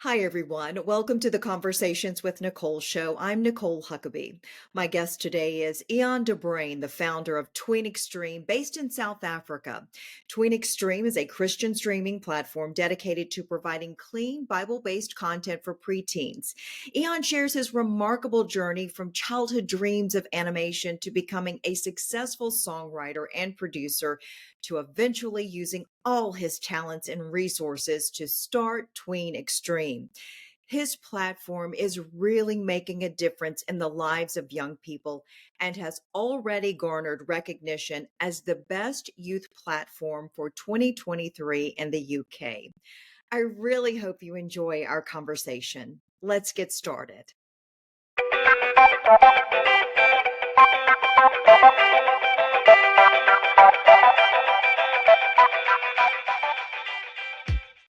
Hi, everyone. Welcome to the Conversations with Nicole Show. I'm Nicole Huckabee. My guest today is Eon de Bruin, the founder of Tween Xstream, based in South Africa. Tween Xstream is a Christian streaming platform dedicated to providing clean, Bible based content for preteens. Eon shares his remarkable journey from childhood dreams of animation to becoming a successful songwriter and producer to eventually using all his talents and resources to start Tween Xstream. His platform is really making a difference in the lives of young people and has already garnered recognition as the best youth platform for 2023 in the UK. I really hope you enjoy our conversation. Let's get started.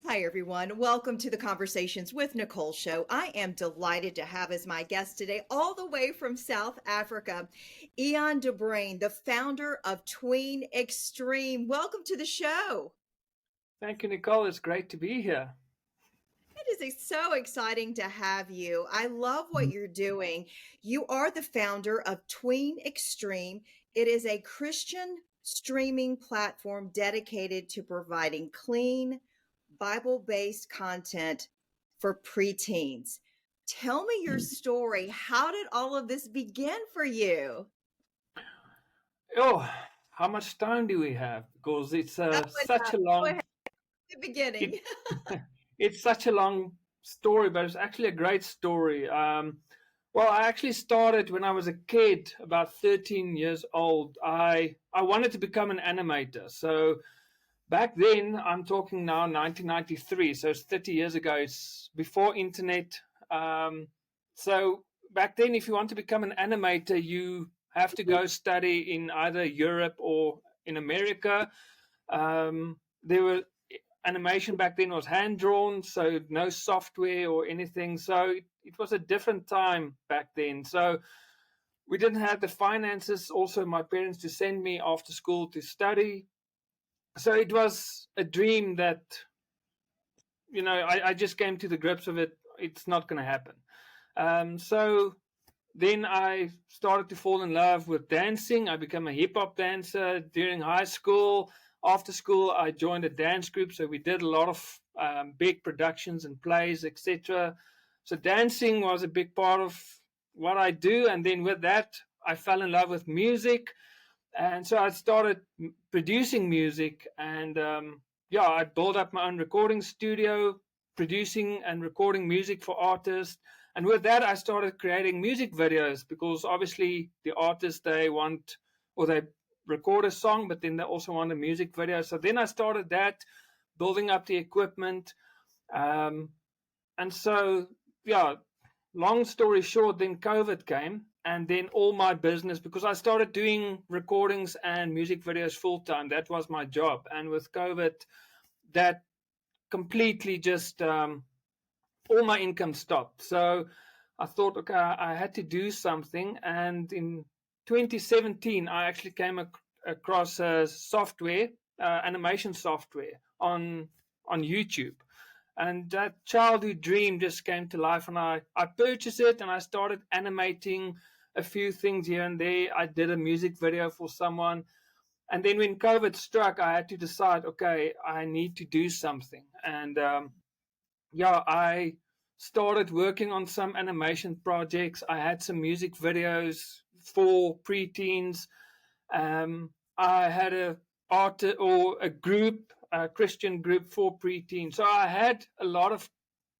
Hi, everyone. Welcome to the Conversations with Nicole Show. I am delighted to have as my guest today, all the way from South Africa, Eon de Bruin, the founder of Tween Xstream. Welcome to the show. Thank you, Nicole. It's great to be here. It is so exciting to have you. I love what you're doing. You are the founder of Tween Xstream. It is a Christian streaming platform dedicated to providing clean, Bible based content for preteens. Tell me your story. How did all of this begin for you? Oh, how much time do we have? Because it's That such a go long ahead, the beginning. it it's such a long story, but it's actually a great story. Well, I actually started when I was a kid, about 13 years old. I wanted to become an animator. So back then, I'm talking now 1993, so it's 30 years ago. It's before internet. So back then, if you want to become an animator, you have to go study in either Europe or in America. There were animation back then was hand drawn, so no software or anything. So it was a different time back then. So we didn't have the finances, also my parents, to send me after school to study. So it was a dream that I just came to the grips of it. It's not going to happen. So then I started to fall in love with dancing. I became a hip hop dancer during high school. After school, I joined a dance group, so we did a lot of big productions and plays, etc. So dancing was a big part of what I do, and then with that, I fell in love with music, and so I started producing music, and I built up my own recording studio, producing and recording music for artists. And with that, I started creating music videos because obviously the artists, they want, or they record a song, but then they also want a music video. So then I started that, building up the equipment. Um, and so, long story short, then COVID came, and then all my business, because I started doing recordings and music videos full time. That was my job. And with COVID, that completely just all my income stopped. So I thought, okay, I had to do something. And in 2017, I actually came across a software, animation software on YouTube. And that childhood dream just came to life. And I purchased it and I started animating a few things here and there. I did a music video for someone. And then when COVID struck, I had to decide, okay, I need to do something. And I started working on some animation projects. I had some music videos for preteens. I had a group, a Christian group for preteens. So I had a lot of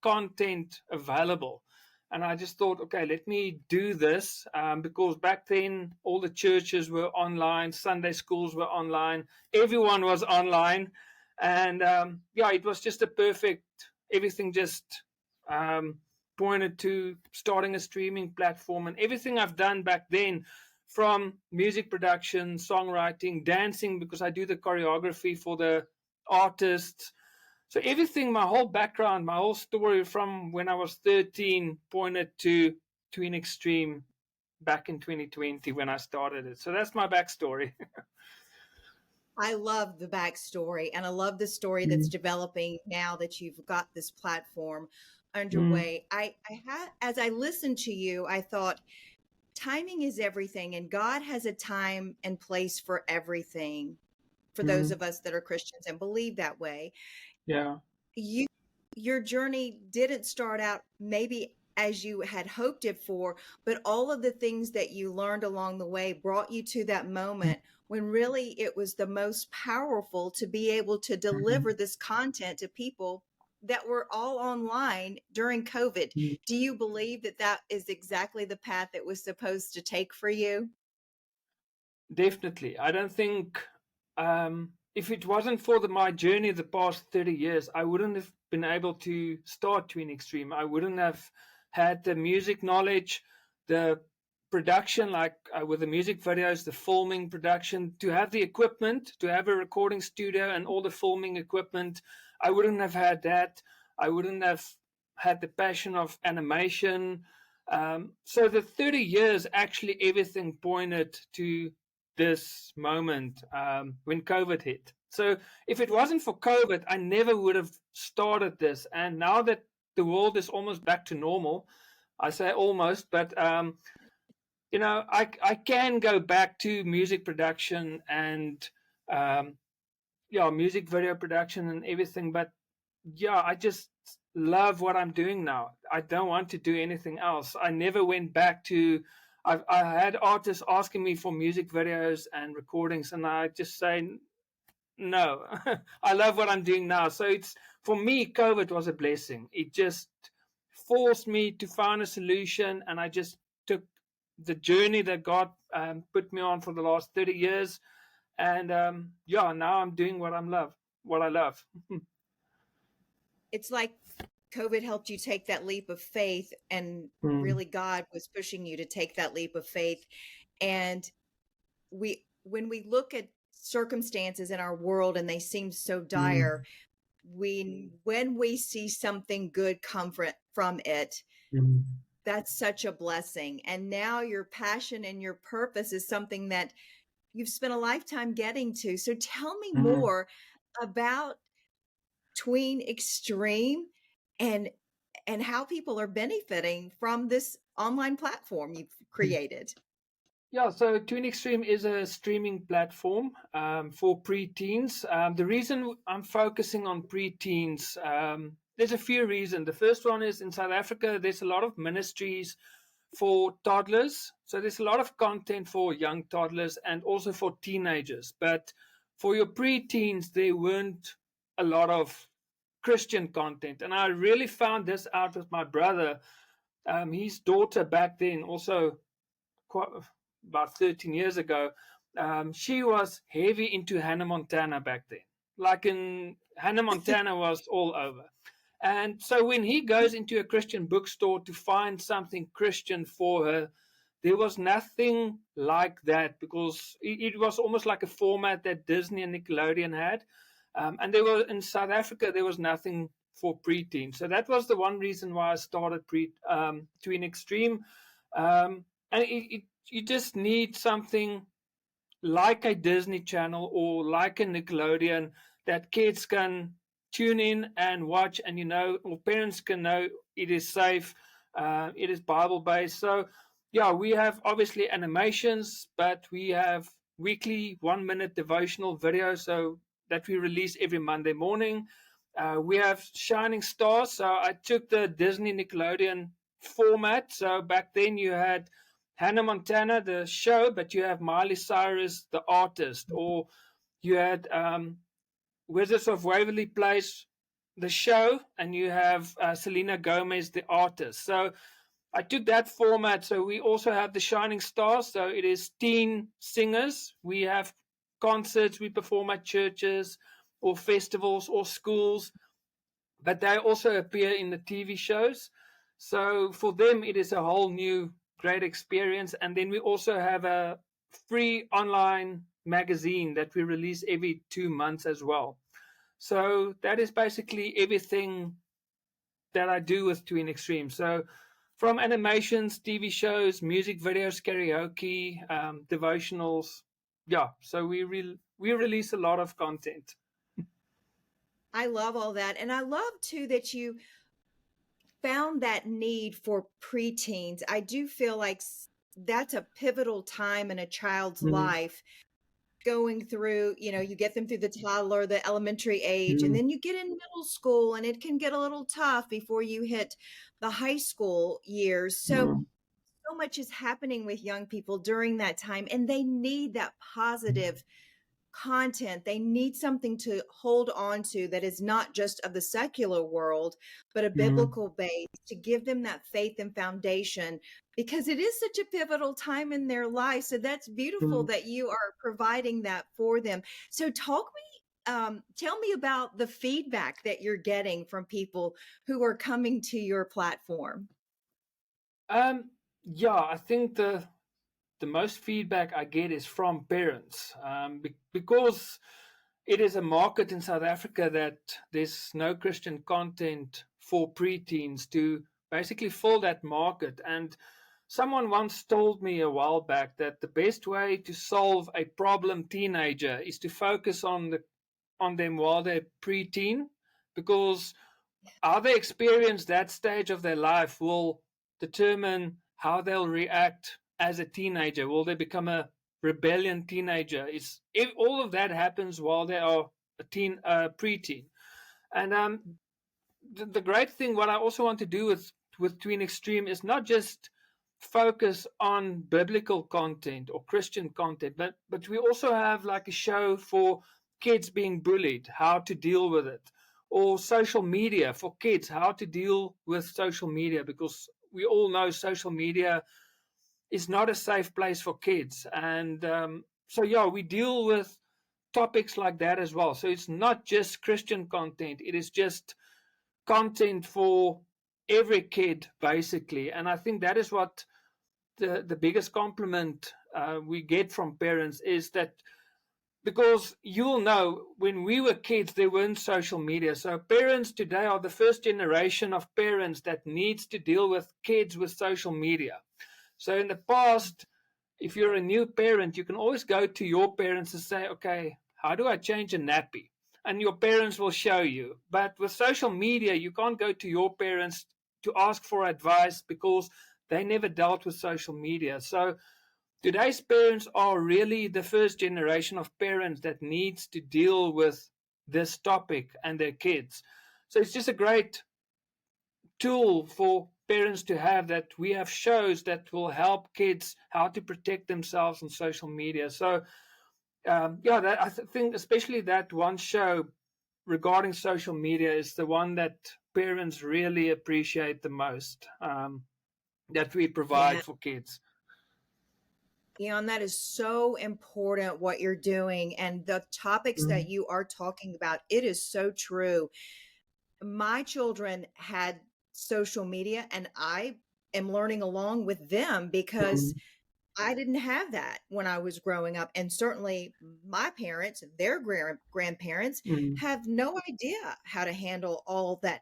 content available. And I just thought, okay, let me do this because back then all the churches were online, Sunday schools were online, everyone was online. And it was just a perfect, everything just pointed to starting a streaming platform. And everything I've done back then, from music production, songwriting, dancing, because I do the choreography for the artists. So everything, my whole background, my whole story from when I was 13 pointed to Tween Xstream back in 2020 when I started it. So that's my backstory. I love the backstory and I love the story that's developing now that you've got this platform. underway. I had, as I listened to you, I thought timing is everything, and God has a time and place for everything. For those of us that are Christians and believe that way, Yeah. you your journey didn't start out maybe as you had hoped it for, but all of the things that you learned along the way brought you to that moment when really it was the most powerful to be able to deliver this content to people that were all online during COVID. Do you believe that that is exactly the path it was supposed to take for you? Definitely. I don't think if it wasn't for my journey the past 30 years, I wouldn't have been able to start Tween Xstream. I wouldn't have had the music knowledge, the production, like with the music videos, the filming production, to have the equipment, to have a recording studio and all the filming equipment. I wouldn't have had that. I wouldn't have had the passion of animation. So the 30 years, actually, everything pointed to this moment when COVID hit. So if it wasn't for COVID, I never would have started this. And now that the world is almost back to normal, I say almost, but I can go back to music production and music video production and everything. But yeah, I just love what I'm doing now. I don't want to do anything else. I never went back to. I had artists asking me for music videos and recordings, and I just say no. I love what I'm doing now. So it's for me, COVID was a blessing. It just forced me to find a solution, and I just took the journey that God put me on for the last 30 years, and now I'm doing what I love. It's like COVID helped you take that leap of faith, and Mm, really God was pushing you to take that leap of faith. And when we look at circumstances in our world and they seem so dire, mm, when we see something good come from it, mm, that's such a blessing. And now your passion and your purpose is something that you've spent a lifetime getting to. So tell me mm. more about Tween Xstream and how people are benefiting from this online platform you've created. Yeah, so Tween Xstream is a streaming platform for preteens. The reason I'm focusing on preteens, there's a few reasons. The first one is in South Africa, there's a lot of ministries for toddlers. So there's a lot of content for young toddlers and also for teenagers. But for your preteens, there weren't a lot of Christian content. And I really found this out with my brother. His daughter back then also quite about 13 years ago, she was heavy into Hannah Montana back then. Like in Hannah Montana was all over. And so when he goes into a Christian bookstore to find something Christian for her, there was nothing like that because it was almost like a format that Disney and Nickelodeon had. And there were in South Africa, there was nothing for preteens. So that was the one reason why I started Tween Xstream. And you just need something like a Disney Channel or like a Nickelodeon that kids can tune in and watch, and or parents can know it is safe, it is Bible based. So, yeah, we have obviously animations, but we have weekly 1 minute devotional videos so that we release every Monday morning. We have Shining Stars. So I took the Disney Nickelodeon format. So back then you had Hannah Montana, the show, but you have Miley Cyrus, the artist, or you had Wizards of Waverly Place, the show, and you have Selena Gomez, the artist. So I took that format. So we also have the Shining Stars. So it is teen singers. We have concerts. We perform at churches or festivals or schools, but they also appear in the TV shows. So for them, it is a whole new great experience. And then we also have a free online magazine that we release every 2 months as well. So that is basically everything that I do with Tween Xstream. So from animations, TV shows, music videos, karaoke, devotionals, yeah. So we release a lot of content. I love all that. And I love too that found that need for preteens. I do feel like that's a pivotal time in a child's Mm, life, going through, you get them through the toddler, the elementary age, and mm, then you get in middle school and it can get a little tough before you hit the high school years. mm, So much is happening with young people during that time, and they need that positive content. They need something to hold on to that is not just of the secular world, but a mm, biblical base to give them that faith and foundation, because it is such a pivotal time in their life. So that's beautiful mm. that you are providing that for them. So tell me about the feedback that you're getting from people who are coming to your platform. Um, yeah, I think the most feedback I get is from parents, because it is a market in South Africa that there's no Christian content for preteens to basically fill that market. And someone once told me a while back that the best way to solve a problem teenager is to focus on them while they're preteen, because how they experience that stage of their life will determine how they'll react as a teenager. Will they become a rebellion teenager? If all of that happens while they are a preteen. And the great thing, what I also want to do with Tween Xstream, is not just focus on biblical content or Christian content, but we also have like a show for kids being bullied, how to deal with it, or social media for kids, how to deal with social media, because we all know social media is not a safe place for kids. And so, yeah, we deal with topics like that as well. So it's not just Christian content, it is just content for every kid, basically. And I think that is what the biggest compliment we get from parents is that, because you'll know when we were kids there weren't social media, so parents today are the first generation of parents that needs to deal with kids with social media. So in the past, if you're a new parent, you can always go to your parents and say, okay, how do I change a nappy? And your parents will show you. But with social media, you can't go to your parents to ask for advice because they never dealt with social media. So today's parents are really the first generation of parents that needs to deal with this topic and their kids. So it's just a great tool for parents to have, that we have shows that will help kids how to protect themselves on social media. So yeah, think especially that one show regarding social media is the one that parents really appreciate the most, that we Yeah. provide for kids. Eon, that is so important what you're doing, and the topics Mm, that you are talking about. It is so true. My children had social media, and I am learning along with them because mm, I didn't have that when I was growing up. And certainly my parents, their grandparents, mm, have no idea how to handle all that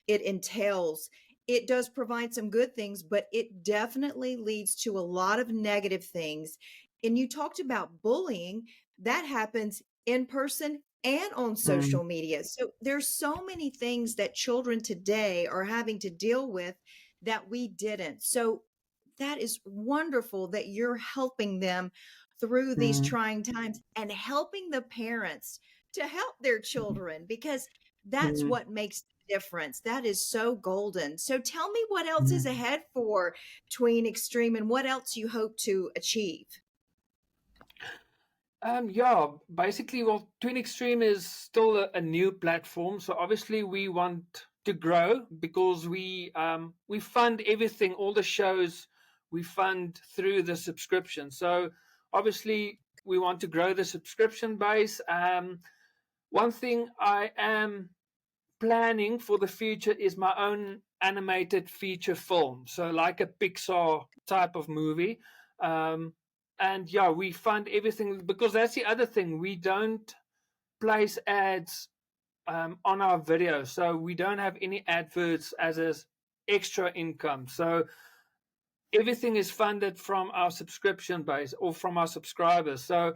it entails. It does provide some good things, but it definitely leads to a lot of negative things. And you talked about bullying, that happens in person and on mm, social media. So there's so many things that children today are having to deal with that we didn't. So that is wonderful that you're helping them through these mm, trying times and helping the parents to help their children, because that's mm, what makes the difference. That is so golden. So tell me what else is mm. ahead for Tween Xstream and what else you hope to achieve. Yeah, basically, well, Tween Xstream is still a new platform, so obviously we want to grow, because we fund everything, all the shows we fund through the subscription. So obviously we want to grow the subscription base. One thing I am planning for the future is my own animated feature film, so like a Pixar type of movie. Um, and yeah, we fund everything, because that's the other thing. We don't place ads on our videos, so we don't have any adverts as a extra income. So everything is funded from our subscription base or from our subscribers. So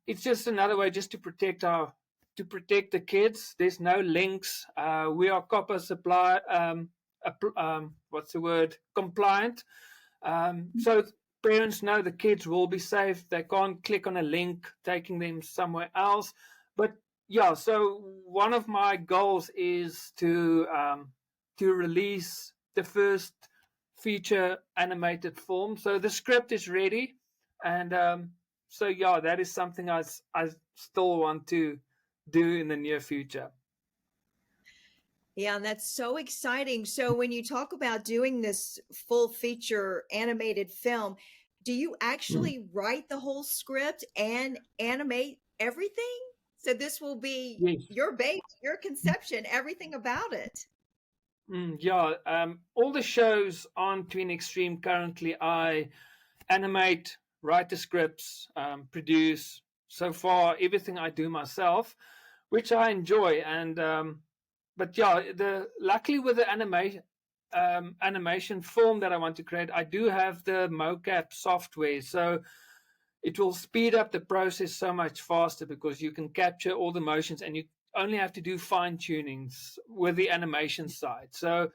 it's just another way just to protect the kids. There's no links. We are copper supply. what's the word, compliant. So parents know the kids will be safe. They can't click on a link taking them somewhere else. But yeah, so one of my goals is to release the first feature animated film. So the script is ready, and so yeah, that is something I still want to do in the near future. Yeah, and that's so exciting. So when you talk about doing this full feature animated film, do you Mm. actually write the whole script and animate everything? So this will be Yes. your baby, your conception, everything about it. Yeah, all the shows on Tween Xstream currently, I animate, write the scripts, produce. So far, everything I do myself, which I enjoy. And but yeah, the luckily with the animation film that I want to create, I do have the mocap software, so it will speed up the process so much faster because you can capture all the motions and you only have to do fine tunings with the animation side. So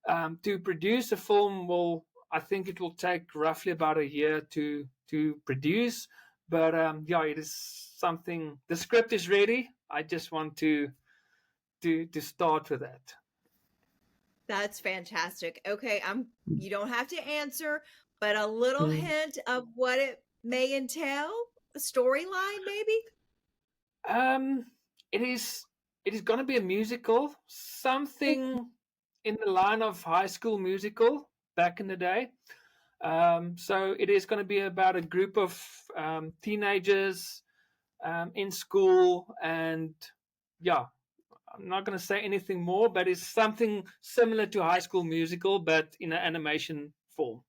to produce a film will, I think it will take roughly about a year to produce. But yeah, it is something. The script is ready. I just want to start with that. That's fantastic. Okay, you don't have to answer, but a little Mm. hint of what it may entail, a storyline maybe? Um, it is it is going to be a musical, something in the line of High School Musical back in the day. So it is going to be about a group of teenagers in school, and yeah, I'm not going to say anything more, but it's something similar to High School Musical, but in an animation form.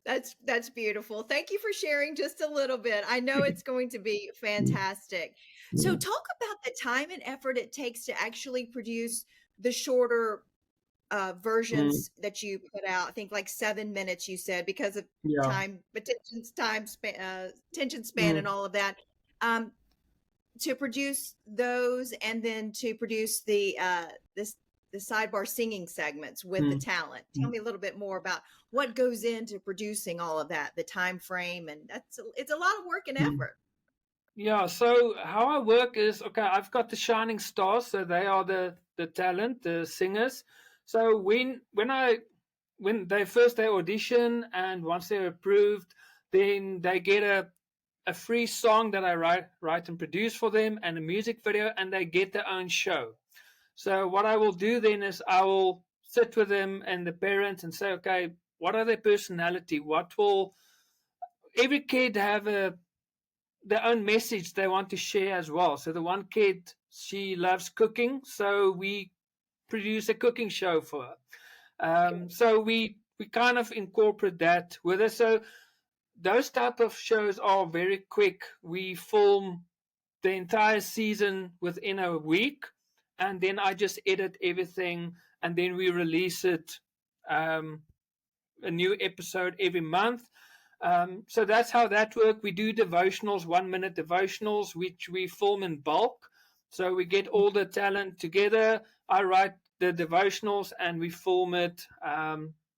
That's beautiful. Thank you for sharing just a little bit. I know it's going to be fantastic. So talk about the time and effort it takes to actually produce the shorter Mm, versions that you put out. I think like 7 minutes you said because of yeah. time, attention span and Mm, all of that. Um, to produce those and then to produce the sidebar singing segments with the mm. talent. Tell me a little bit more about what goes into producing all of that, the time frame, and it's a lot of work and Mm. effort. Yeah, so how I work is okay, I've got the shining stars, so they are the talent, the singers. So when they audition, and once they're approved, then they get a free song that I write and produce for them, and a music video, and they get their own show. So what I will do then is I will sit with them and the parents and say, okay, what are their personality? What will every kid have their own message they want to share as well. So the one kid, she loves cooking, so we produce a cooking show for her. So we kind of incorporate that with her. So those type of shows are very quick. We film the entire season within a week, and then I just edit everything, and then we release it, um, a new episode every month. So that's how that works. We do devotionals, 1 minute devotionals, which we film in bulk. So we get all the talent together. I write the devotionals and we film it.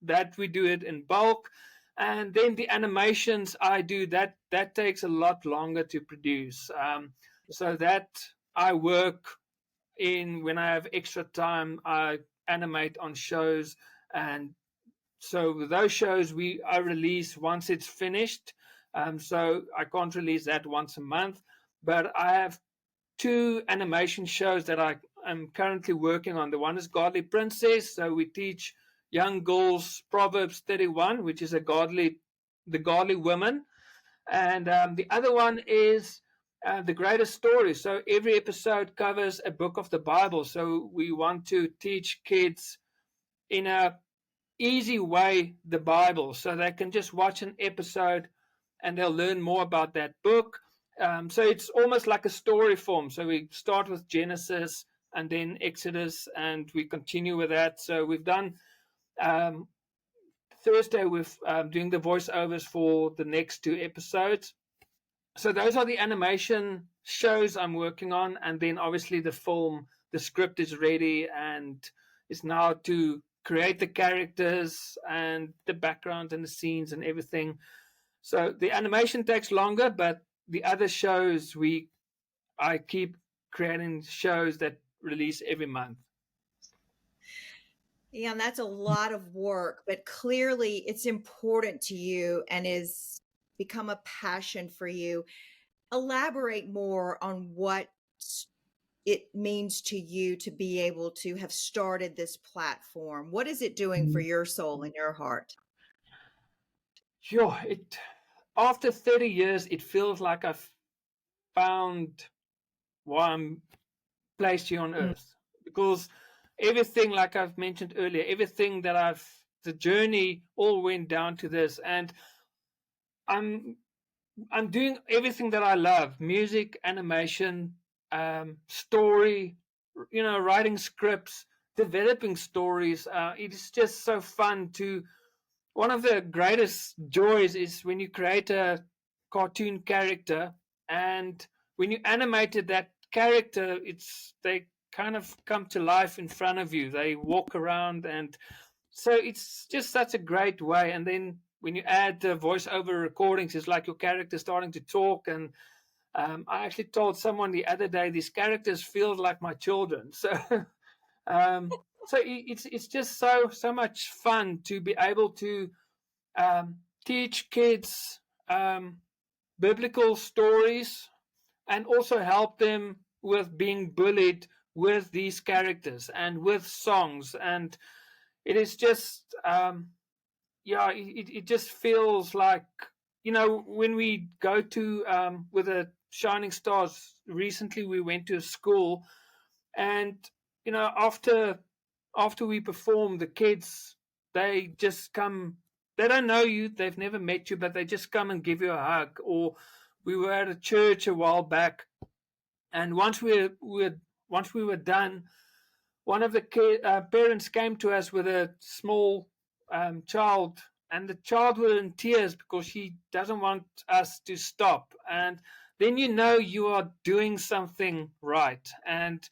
That we do it in bulk. And then the animations I do, that takes a lot longer to produce. So that I work in when I have extra time. I animate on shows, and so those shows I release once it's finished. So I can't release that once a month, but I have two animation shows that I am currently working on. The one is Godly Princess, so we teach young girls Proverbs 31, which is the godly woman, and the other one is the greatest story. So every episode covers a book of the Bible. So we want to teach kids in a easy way the Bible, so they can just watch an episode and they'll learn more about that book. So it's almost like a story form. So we start with Genesis and then Exodus, and we continue with that. So we've done um, Thursday with doing the voiceovers for the next two episodes. So those are the animation shows I'm working on, and then obviously the film, the script is ready, and is now to create the characters and the background and the scenes and everything. So the animation takes longer, but the other shows I keep creating shows that release every month. Yeah, and that's a lot of work, but clearly it's important to you and is become a passion for you. Elaborate more on what it means to you to be able to have started this platform. What is it doing for your soul and your heart? Sure, after 30 years, it feels like I've found why I'm placed here on Mm. earth, because everything, like I've mentioned earlier, everything that the journey all went down to this, and I'm I'm doing everything that I love: music, animation, story, writing scripts, developing stories. It is just so fun to. One of the greatest joys is when you create a cartoon character, and when you animated that character, they kind of come to life in front of you. They walk around, and so it's just such a great way. And then when you add the voiceover recordings, it's like your character starting to talk. And I actually told someone the other day, these characters feel like my children. So um, it's just so much fun to be able to teach kids biblical stories, and also help them with being bullied with these characters and with songs. And it is just yeah, it just feels like, when we go to with the Shining Stars, recently we went to a school, and after we perform, the kids, they just come. They don't know you, they've never met you, but they just come and give you a hug. Or we were at a church a while back, and once we were done, one of the parents came to us with a small child, and the child was in tears because she doesn't want us to stop. And then you are doing something right. And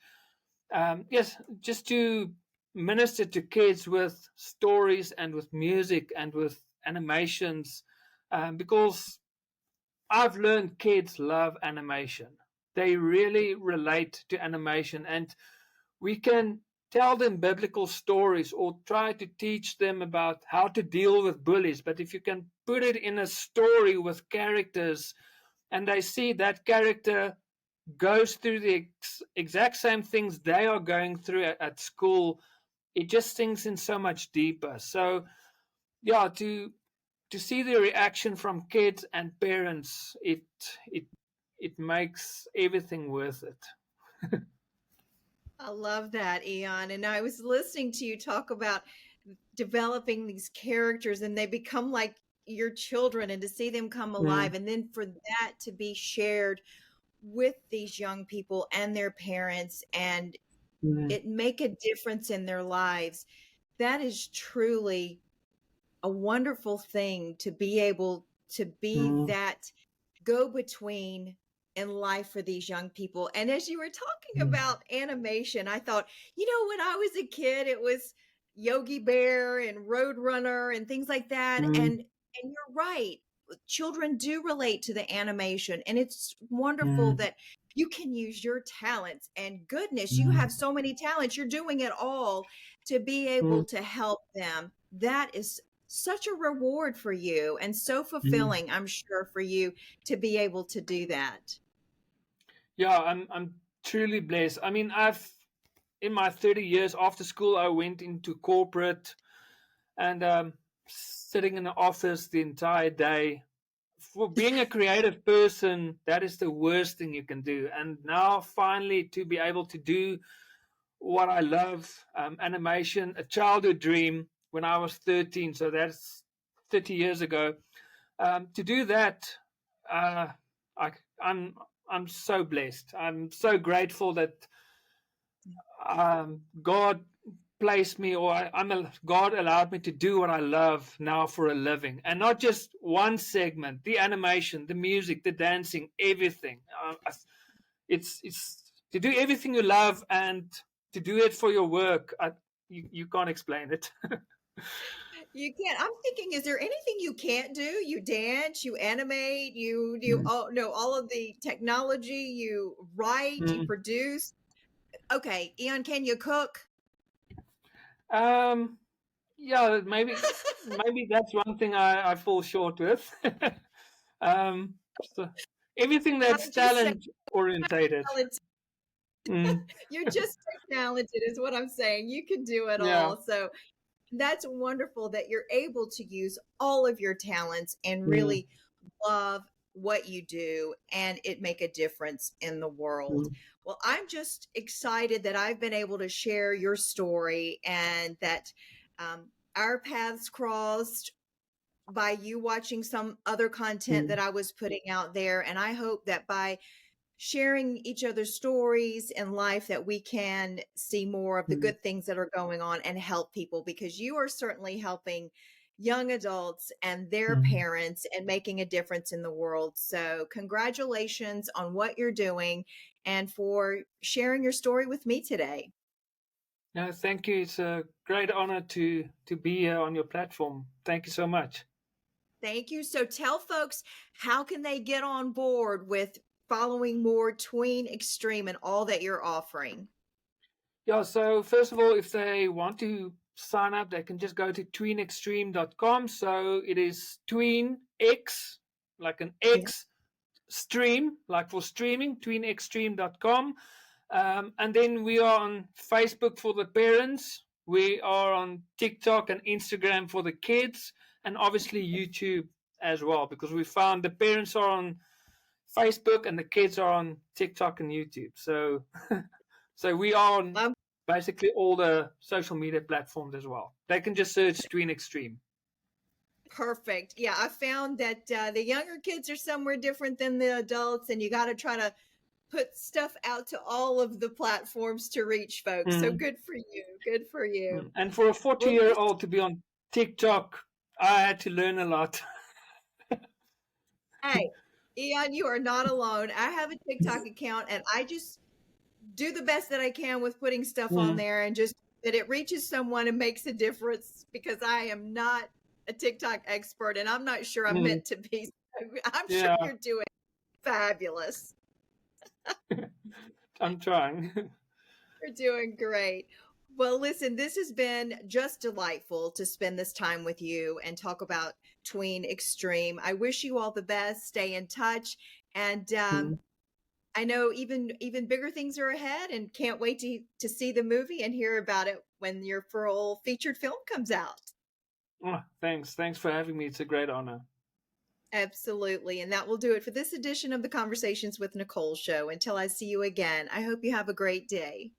yes, just to minister to kids with stories and with music and with animations, because I've learned kids love animation. They really relate to animation, and we can tell them biblical stories or try to teach them about how to deal with bullies. But if you can put it in a story with characters, and they see that character goes through the exact same things they are going through at school, it just sinks in so much deeper. So yeah, to see the reaction from kids and parents, it it makes everything worth it. I love that, Eon. And I was listening to you talk about developing these characters and they become like your children, and to see them come alive, Mm, and then for that to be shared with these young people and their parents, and mm, it make a difference in their lives. That is truly a wonderful thing, to be able to be mm, that go between in life for these young people. And as you were talking mm, about animation, I thought, when I was a kid, it was Yogi Bear and Roadrunner and things like that. mm, And you're right. Children do relate to the animation, and it's wonderful mm, that you can use your talents. And goodness, you mm, have so many talents. You're doing it all to be able mm, to help them. That is such a reward for you, and so mm. fulfilling, I'm sure, for you to be able to do that. Yeah, I'm truly blessed. I mean, I've in my 30 years after school, I went into corporate, and sitting in the office the entire day. For being a creative person, that is the worst thing you can do. And now, finally, to be able to do what I love, animation, a childhood dream when I was 13, so that's 30 years ago. To do that, uh, I, I'm I'm so blessed. I'm so grateful that God placed me, or God allowed me to do what I love now for a living, and not just one segment: the animation, the music, the dancing, everything. It's to do everything you love and to do it for your work. you can't explain it. You can't. I'm thinking, is there anything you can't do? You dance, you animate, you do all no all of the technology, you write, you Mm. produce. Okay, Eon, can you cook? Um, yeah, maybe that's one thing I fall short with. um, so everything that's I'm just saying, talent orientated. talented. Mm. You're just so talented, is what I'm saying. You can do it Yeah. all. So that's wonderful that you're able to use all of your talents and Mm. really love what you do and it make a difference in the world. Mm. Well, I'm just excited that I've been able to share your story and that our paths crossed by you watching some other content Mm. that I was putting out there. And I hope that by sharing each other's stories in life that we can see more of the Mm. good things that are going on and help people because you are certainly helping young adults and their Mm. parents and making a difference in the world. So congratulations on what you're doing and for sharing your story with me today. No, thank you. It's a great honor to be here on your platform. Thank you so much. Thank you. So tell folks, how can they get on board with following more Tween Extreme and all that you're offering? Yeah, so first of all, if they want to sign up, they can just go to tweenxstream.com. So it is tween X, like an Yeah. X, stream, like for streaming, tweenxstream.com. And then we are on Facebook for the parents. We are on TikTok and Instagram for the kids, and obviously YouTube as well, because we found the parents are on Facebook and the kids are on TikTok and YouTube. So, so we are on I'm basically all the social media platforms as well. They can just search Tween Extreme. perfect. Yeah, I found that the younger kids are somewhere different than the adults, and you got to try to put stuff out to all of the platforms to reach folks. So Mm. good for you. Good for you. And for a 40 Well, year old to be on TikTok, I had to learn a lot. hey, Eon, you are not alone. I have a TikTok account and I just do the best that I can with putting stuff on Mm. there and just that it reaches someone and makes a difference because I am not a TikTok expert and I'm not sure I'm Mm. meant to be. I'm sure Yeah, you're doing fabulous. I'm trying. You're doing great. Well, listen, this has been just delightful to spend this time with you and talk about Tween Extreme. I wish you all the best. Stay in touch, and Mm. I know even bigger things are ahead, and can't wait to see the movie and hear about it when your full featured film comes out. Oh, thanks. Thanks for having me. It's a great honor. Absolutely, and that will do it for this edition of the Conversations with Nicole show. Until I see you again, I hope you have a great day.